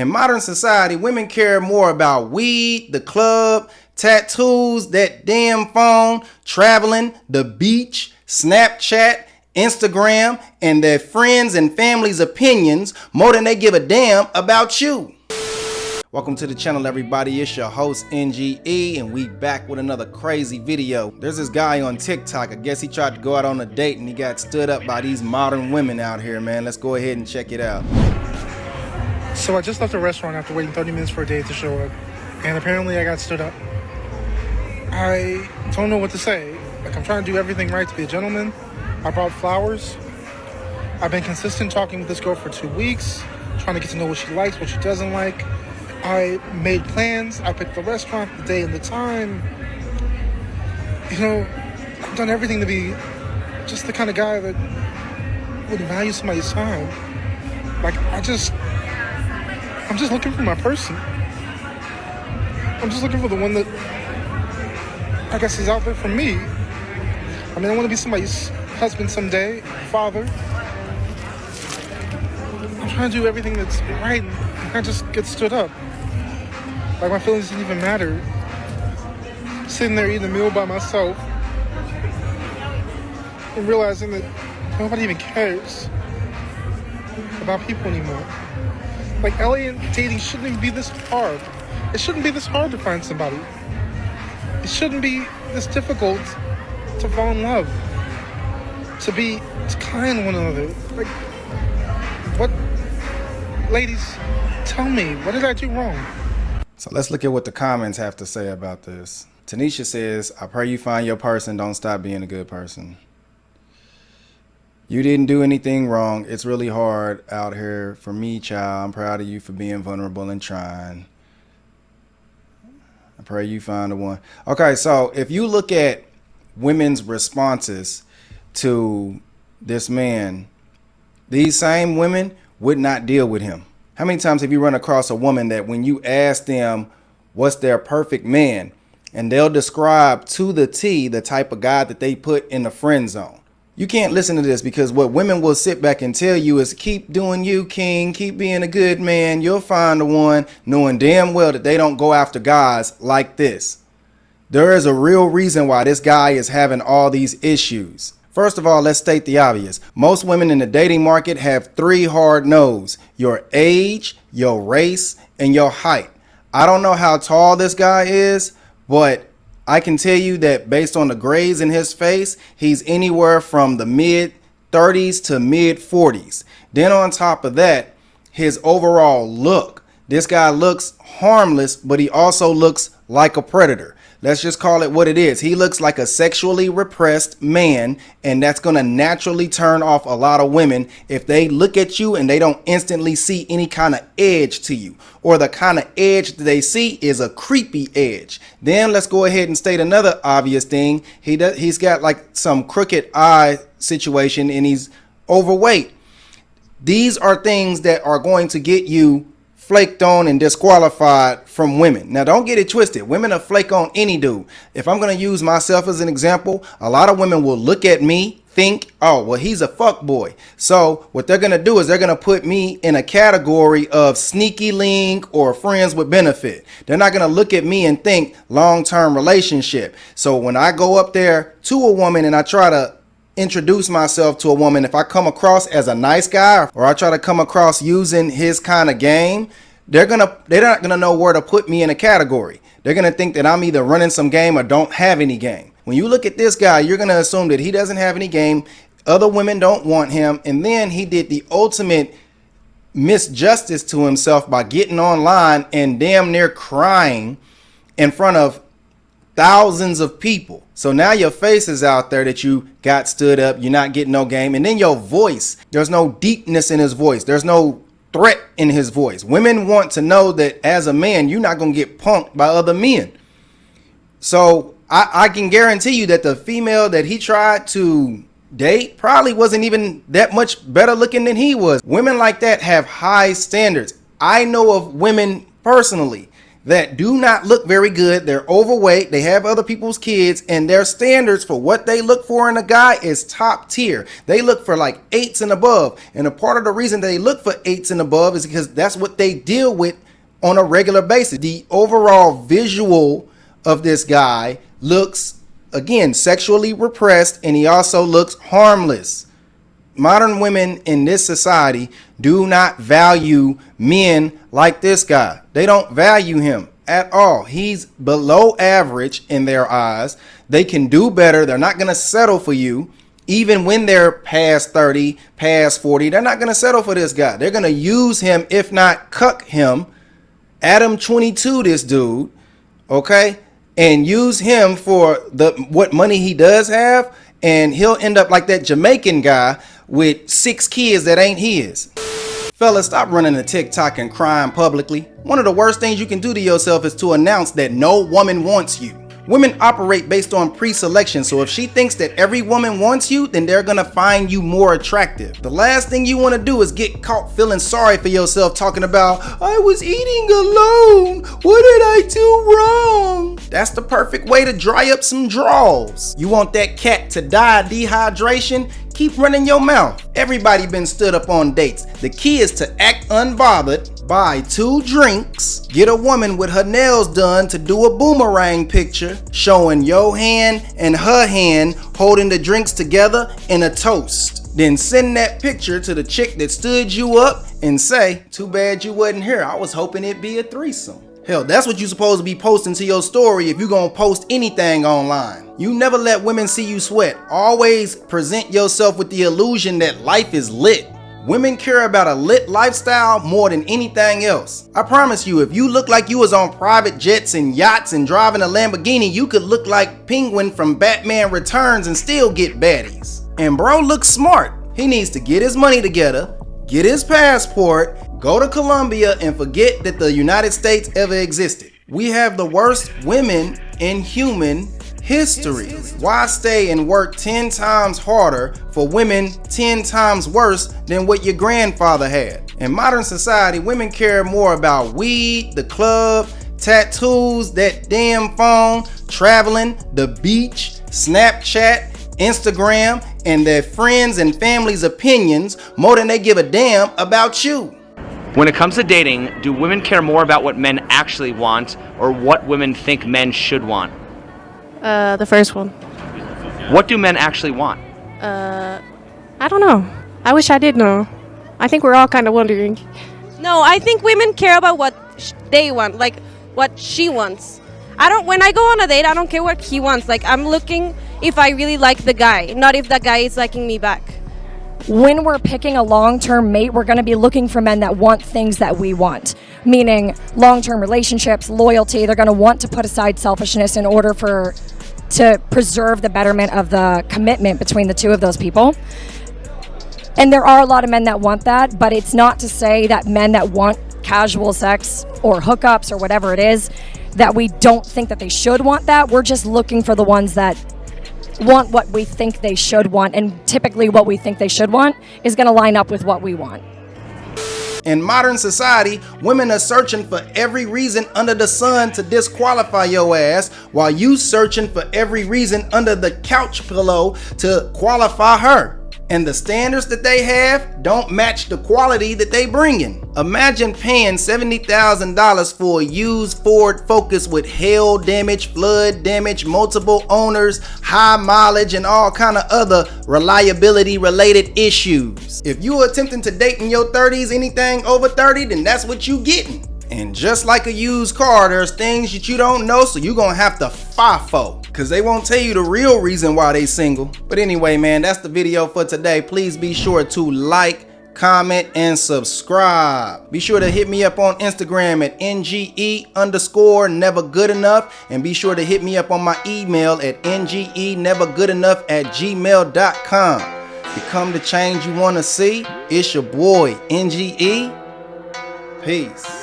In modern society, women care more about weed, the club, tattoos, that damn phone, traveling, the beach, Snapchat, Instagram, and their friends and family's opinions more than they give a damn about you. Welcome to the channel, everybody. It's your host NGE, and we back with another crazy video. There's this guy on TikTok. I guess he tried to go out on a date and he got stood up by these modern women out here, man. Let's go ahead and check it out. So I just left a restaurant after waiting 30 minutes for a date to show up, and apparently I got stood up. I don't know what to say. Like, I'm trying to do everything right to be a gentleman. I brought flowers. I've been consistent talking with this girl for 2 weeks, trying to get to know what she likes, what she doesn't like. I made plans. I picked the restaurant, the day, and the time. You know, I've done everything to be just the kind of guy that would value somebody's time. Like, I'm just looking for my person. I'm just looking for the one that I guess is out there for me. I mean, I want to be somebody's husband someday, father. I'm trying to do everything that's right, and I just get stood up. Like, my feelings didn't even matter. Sitting there eating a meal by myself and realizing that nobody even cares about people anymore. Like, LA dating shouldn't even be this hard. It shouldn't be this hard to find somebody. It shouldn't be this difficult to fall in love. To be kind to one another. Like, what? Ladies, tell me, what did I do wrong? So let's look at what the comments have to say about this. Tanisha says, I pray you find your person. Don't stop being a good person. You didn't do anything wrong. It's really hard out here for me, child. I'm proud of you for being vulnerable and trying. I pray you find the one. Okay, so if you look at women's responses to this man, these same women would not deal with him. How many times have you run across a woman that when you ask them what's their perfect man, and they'll describe to the T the type of guy that they put in the friend zone? You can't listen to this, because what women will sit back and tell you is keep doing you, king, keep being a good man, you'll find the one, knowing damn well that they don't go after guys like this. There is a real reason why this guy is having all these issues. First of all, let's state the obvious. Most women in the dating market have 3 hard no's: your age, your race, and your height. I don't know how tall this guy is, but I can tell you that based on the grays in his face, he's anywhere from the mid 30s to mid 40s. Then on top of that, his overall look. This guy looks harmless, but he also looks like a predator. Let's just call it what it is. He looks like a sexually repressed man, and that's going to naturally turn off a lot of women if they look at you and they don't instantly see any kind of edge to you, or the kind of edge that they see is a creepy edge. Then let's go ahead and state another obvious thing. He's got like some crooked eye situation, and he's overweight. These are things that are going to get you flaked on and disqualified from women. Now, don't get it twisted. Women are flake on any dude. If I'm going to use myself as an example, a lot of women will look at me, think, oh, well, he's a fuck boy. So what they're going to do is they're going to put me in a category of sneaky link or friends with benefit. They're not going to look at me and think long-term relationship. So when I go up there to a woman and I try to introduce myself to a woman, if I come across as a nice guy, or I try to come across using his kind of game, they're not gonna know where to put me in a category. They're gonna think that I'm either running some game or don't have any game. When you look at this guy, you're gonna assume that he doesn't have any game, other women don't want him, and then he did the ultimate misjustice to himself by getting online and damn near crying in front of thousands of people. So now your face is out there that you got stood up, you're not getting no game. And then your voice, there's no deepness in his voice. There's no threat in his voice. Women want to know that as a man, you're not going to get punked by other men. So I can guarantee you that the female that he tried to date probably wasn't even that much better looking than he was. Women like that have high standards. I know of women personally that do not look very good. They're overweight, they have other people's kids, and their standards for what they look for in a guy is top tier. They look for like 8s and above. And a part of the reason they look for 8s and above is because that's what they deal with on a regular basis. The overall visual of this guy looks, again, sexually repressed, and he also looks harmless. Modern women in this society do not value men like this guy. They don't value him at all. He's below average in their eyes. They can do better. They're not going to settle for you. Even when they're past 30, past 40, they're not going to settle for this guy. They're going to use him, if not cuck him. Adam 22, this dude, okay? And use him for what money he does have, and he'll end up like that Jamaican guy with 6 kids that ain't his. Fellas, stop running to TikTok and crying publicly. One of the worst things you can do to yourself is to announce that no woman wants you. Women operate based on pre-selection, so if she thinks that every woman wants you, then they're gonna find you more attractive. The last thing you wanna do is get caught feeling sorry for yourself, talking about, I was eating alone, what did I do wrong? That's the perfect way to dry up some draws. You want that cat to die of dehydration? Keep running your mouth. Everybody been stood up on dates. The key is to act unbothered, buy 2 drinks, get a woman with her nails done to do a boomerang picture showing your hand and her hand holding the drinks together in a toast. Then send that picture to the chick that stood you up and say, too bad you wasn't here. I was hoping it'd be a threesome. Hell, that's what you're supposed to be posting to your story if you're gonna post anything online. You never let women see you sweat. Always present yourself with the illusion that life is lit. Women care about a lit lifestyle more than anything else. I promise you, if you look like you was on private jets and yachts and driving a Lamborghini, you could look like Penguin from Batman Returns and still get baddies. And bro looks smart. He needs to get his money together, get his passport, go to Colombia, and forget that the United States ever existed. We have the worst women in human history. Why stay and work 10 times harder for women 10 times worse than what your grandfather had? In modern society, women care more about weed, the club, tattoos, that damn phone, traveling, the beach, Snapchat, Instagram, and their friends and family's opinions more than they give a damn about you. When it comes to dating, do women care more about what men actually want or what women think men should want? The first one. What do men actually want? I don't know. I wish I did know. I think we're all kind of wondering. No, I think women care about what they want, like what she wants. When I go on a date, I don't care what he wants. Like, I'm looking if I really like the guy, not if that guy is liking me back. When we're picking a long-term mate, we're going to be looking for men that want things that we want, meaning long-term relationships, loyalty. They're going to want to put aside selfishness in order to preserve the betterment of the commitment between the two of those people. And there are a lot of men that want that, but it's not to say that men that want casual sex or hookups or whatever it is, that we don't think that they should want that. We're just looking for the ones that want what we think they should want, and typically what we think they should want is going to line up with what we want. In modern society, women are searching for every reason under the sun to disqualify your ass, while you searching for every reason under the couch pillow to qualify her. And the standards that they have don't match the quality that they bringing. Imagine paying $70,000 for a used Ford Focus with hail damage, flood damage, multiple owners, high mileage, and all kind of other reliability related issues. If you are attempting to date in your 30s, anything over 30, then that's what you getting. And just like a used car, there's things that you don't know, so you're gonna have to FIFO, because they won't tell you the real reason why they single. But anyway, man, that's the video for today. Please be sure to like, comment, and subscribe. Be sure to hit me up on Instagram at NGE_nevergoodenough, and be sure to hit me up on my email at NGEnevergoodenough@gmail.com. Become the change you want to see. It's your boy, NGE. Peace.